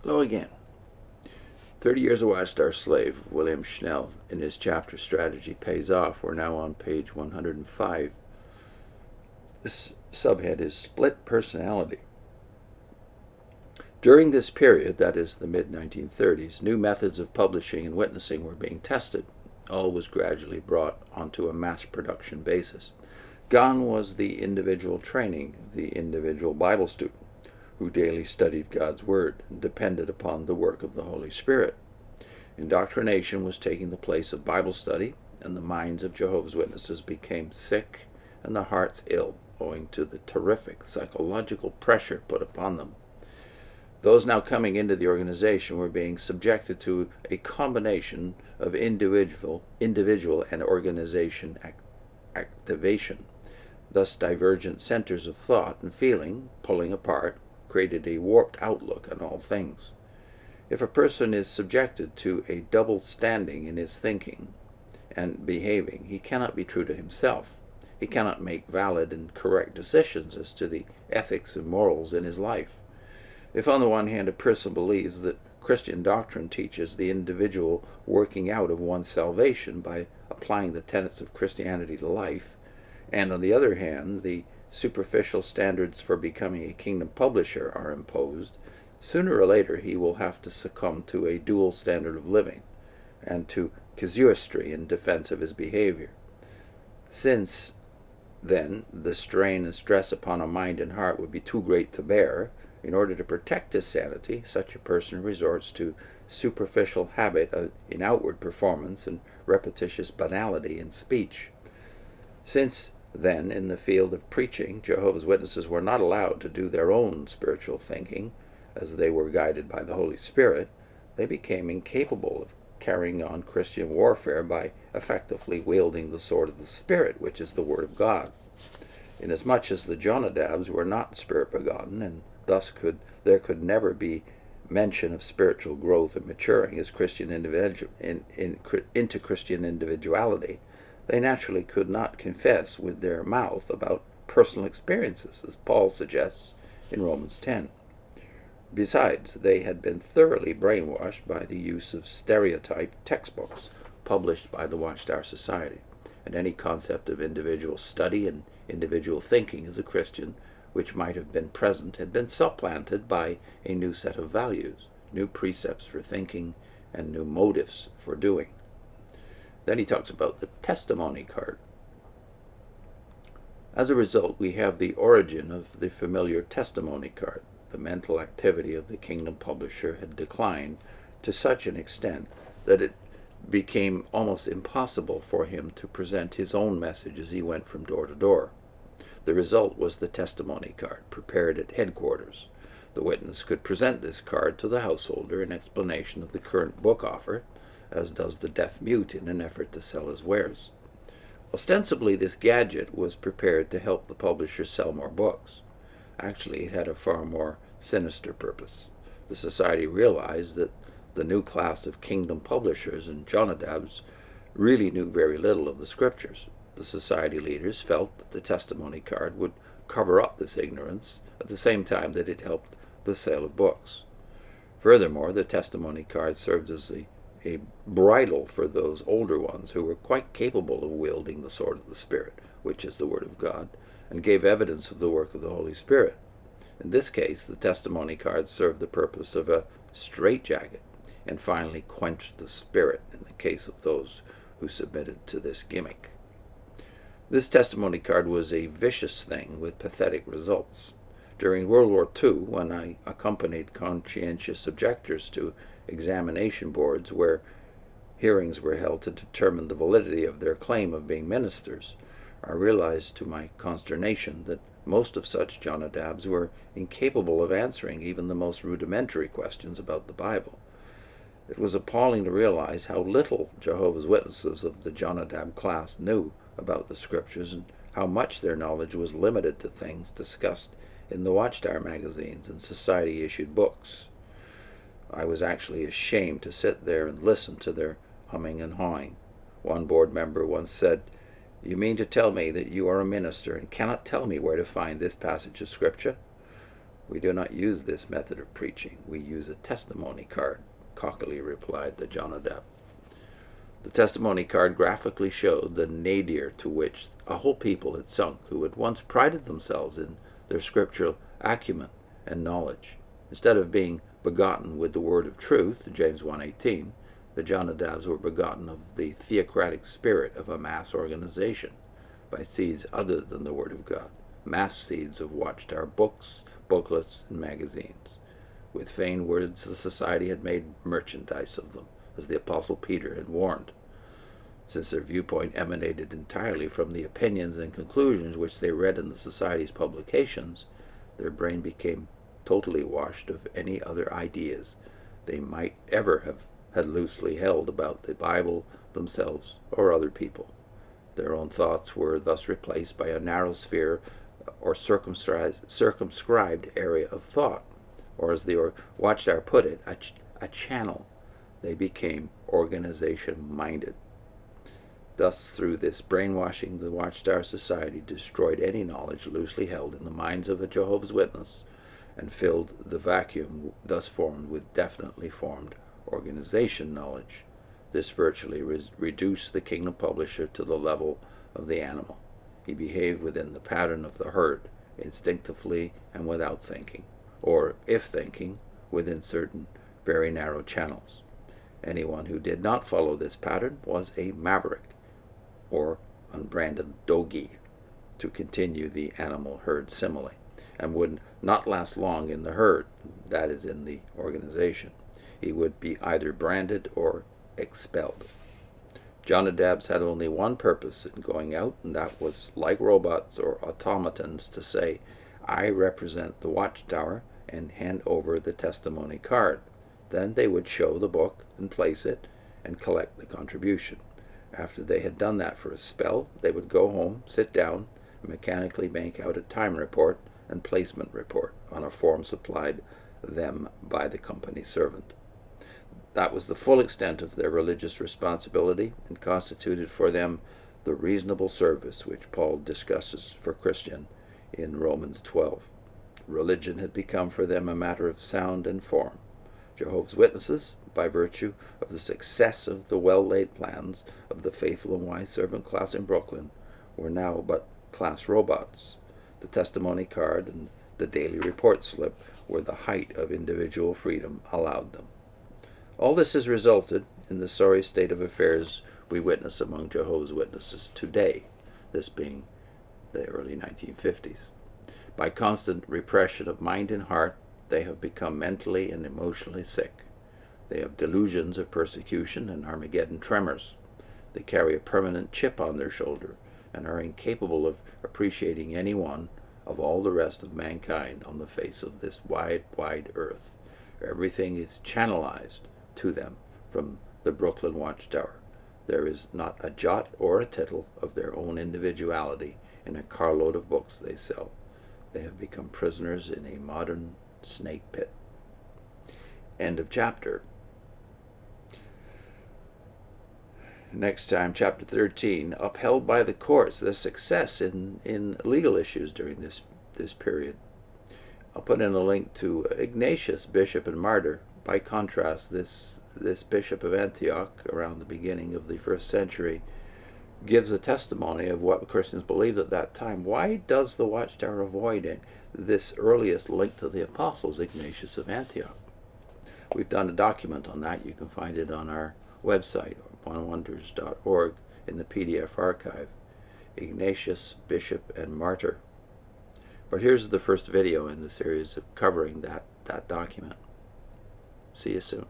Hello again. 30 Years a Watchtower Slave, William Schnell, in his chapter Strategy Pays Off. We're now on page 105. This subhead is Split Personality. During this period, that is the mid-1930s, new methods of publishing and witnessing were being tested. All was gradually brought onto a mass production basis. Gone was the individual training, the individual Bible student, who daily studied God's Word and depended upon the work of the Holy Spirit. Indoctrination was taking the place of Bible study, and the minds of Jehovah's Witnesses became sick and the hearts ill, owing to the terrific psychological pressure put upon them. Those now coming into the organization were being subjected to a combination of individual and organization activation. Thus, divergent centers of thought and feeling, pulling apart, created a warped outlook on all things. If a person is subjected to a double standing in his thinking and behaving, he cannot be true to himself. He cannot make valid and correct decisions as to the ethics and morals in his life. If on the one hand a person believes that Christian doctrine teaches the individual working out of one's salvation by applying the tenets of Christianity to life, and on the other hand the superficial standards for becoming a kingdom publisher are imposed, sooner or later he will have to succumb to a dual standard of living and to casuistry in defense of his behavior. Since then the strain and stress upon a mind and heart would be too great to bear, in order to protect his sanity, such a person resorts to superficial habit in outward performance and repetitious banality in speech. Since then, in the field of preaching, Jehovah's Witnesses were not allowed to do their own spiritual thinking, as they were guided by the Holy Spirit. They became incapable of carrying on Christian warfare by effectively wielding the sword of the Spirit, which is the Word of God. Inasmuch as the Jonadabs were not spirit-begotten, and thus there could never be mention of spiritual growth and maturing as Christian into Christian individuality, they naturally could not confess with their mouth about personal experiences, as Paul suggests in Romans 10. Besides, they had been thoroughly brainwashed by the use of stereotyped textbooks published by the Watchtower Society, and any concept of individual study and individual thinking as a Christian which might have been present had been supplanted by a new set of values, new precepts for thinking, and new motives for doing. Then he talks about the testimony card. As a result, we have the origin of the familiar testimony card. The mental activity of the kingdom publisher had declined to such an extent that it became almost impossible for him to present his own message as he went from door to door. The result was the testimony card, prepared at headquarters. The witness could present this card to the householder in explanation of the current book offer, as does the deaf-mute in an effort to sell his wares. Ostensibly, this gadget was prepared to help the publisher sell more books. Actually, it had a far more sinister purpose. The society realized that the new class of kingdom publishers and Jonadabs really knew very little of the Scriptures. The society leaders felt that the testimony card would cover up this ignorance at the same time that it helped the sale of books. Furthermore, the testimony card served as a bridle for those older ones who were quite capable of wielding the sword of the Spirit, which is the Word of God, and gave evidence of the work of the Holy Spirit. In this case, the testimony card served the purpose of a straitjacket, and finally quenched the spirit in the case of those who submitted to this gimmick. This testimony card was a vicious thing with pathetic results. During World War II, when I accompanied conscientious objectors to examination boards where hearings were held to determine the validity of their claim of being ministers, I realized to my consternation that most of such Jonadabs were incapable of answering even the most rudimentary questions about the Bible. It was appalling to realize how little Jehovah's Witnesses of the Jonadab class knew about the Scriptures, and how much their knowledge was limited to things discussed in the Watchtower magazines and society-issued books. I was actually ashamed to sit there and listen to their humming and hawing. One board member once said, "You mean to tell me that you are a minister and cannot tell me where to find this passage of Scripture?" "We do not use this method of preaching. We use a testimony card," cockily replied the Jonadab. The testimony card graphically showed the nadir to which a whole people had sunk who had once prided themselves in their scriptural acumen and knowledge. Instead of being begotten with the word of truth, James 1:18, the Jonadabs were begotten of the theocratic spirit of a mass organization by seeds other than the word of God, mass seeds of Watchtower books, booklets, and magazines. With vain words, the society had made merchandise of them, as the Apostle Peter had warned. Since their viewpoint emanated entirely from the opinions and conclusions which they read in the society's publications, their brain became totally washed of any other ideas they might ever have had loosely held about the Bible, themselves, or other people. Their own thoughts were thus replaced by a narrow sphere or circumscribed area of thought, or as the Watchtower put it, a channel. They became organization-minded. Thus, through this brainwashing, the Watchtower Society destroyed any knowledge loosely held in the minds of a Jehovah's Witness and filled the vacuum thus formed with definitely formed organization knowledge. This virtually reduced the kingdom publisher to the level of the animal. He behaved within the pattern of the herd, instinctively and without thinking, or, if thinking, within certain very narrow channels. Anyone who did not follow this pattern was a maverick, or unbranded doggy, to continue the animal herd simile, and would not last long in the herd, that is, in the organization. He would be either branded or expelled. Jonadabs had only one purpose in going out, and that was, like robots or automatons, to say, "I represent the Watchtower," and hand over the testimony card. Then they would show the book and place it and collect the contribution. After they had done that for a spell, they would go home, sit down, and mechanically make out a time report and placement report on a form supplied them by the company servant. That was the full extent of their religious responsibility, and constituted for them the reasonable service which Paul discusses for Christian in Romans 12. Religion had become for them a matter of sound and form. Jehovah's Witnesses, by virtue of the success of the well-laid plans of the faithful and wise servant class in Brooklyn, were now but class robots. The testimony card and the daily report slip were the height of individual freedom allowed them. All this has resulted in the sorry state of affairs we witness among Jehovah's Witnesses today, this being the early 1950s. By constant repression of mind and heart, they have become mentally and emotionally sick. They have delusions of persecution and Armageddon tremors. They carry a permanent chip on their shoulder and are incapable of appreciating any one of all the rest of mankind on the face of this wide, wide earth. Everything is channelized to them from the Brooklyn Watchtower. There is not a jot or a tittle of their own individuality in a carload of books they sell. They have become prisoners in a modern snake pit. End of chapter. Next time, chapter 13, upheld by the courts, their success in legal issues during this period. I'll put in a link to Ignatius, bishop and martyr. By contrast, this bishop of Antioch, around the beginning of the 1st century, gives a testimony of what Christians believed at that time. Why does the Watchtower avoid this earliest link to the apostles, Ignatius of Antioch? We've done a document on that. You can find it on our website, onewonders.org, in the PDF archive. Ignatius, bishop and martyr. But here's the first video in the series of covering that document. See you soon.